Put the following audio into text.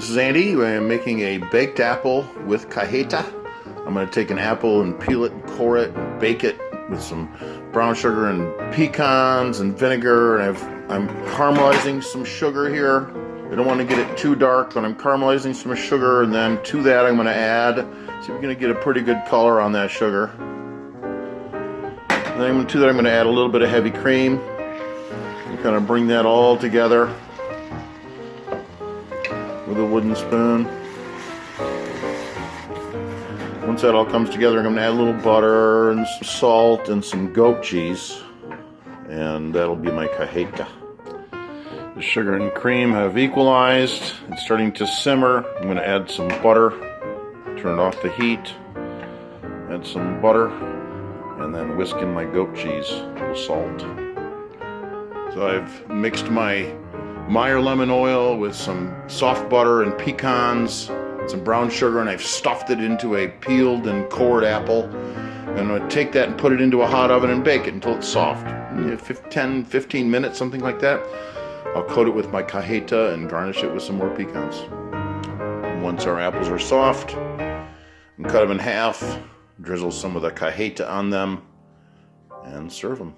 this is Andy. I'm making a baked apple with cajeta. I'm going to take an apple and peel it and core it and bake it with some brown sugar and pecans and vinegar. And I'm caramelizing some sugar here. I don't want to get it too dark, but I'm caramelizing some sugar, and then to that I'm going to add, see, we're going to get a pretty good color on that sugar. And then to that I'm going to add a little bit of heavy cream. And kind of bring that all together with a wooden spoon. Once that all comes together, I'm going to add a little butter and some salt and some goat cheese, and that'll be my cajeta. The sugar and cream have equalized. It's starting to simmer. I'm going to add some butter, turn off the heat, add some butter, and then whisk in my goat cheese, a little salt. So I've mixed my Meyer Lemon oil with some soft butter and pecans, some brown sugar, and I've stuffed it into a peeled and cored apple. And I'm going to take that and put it into a hot oven and bake it until it's soft. 10-15 minutes, something like that. I'll coat it with my cajeta and garnish it with some more pecans. And once our apples are soft, and cut them in half, drizzle some of the cajeta on them, and serve them.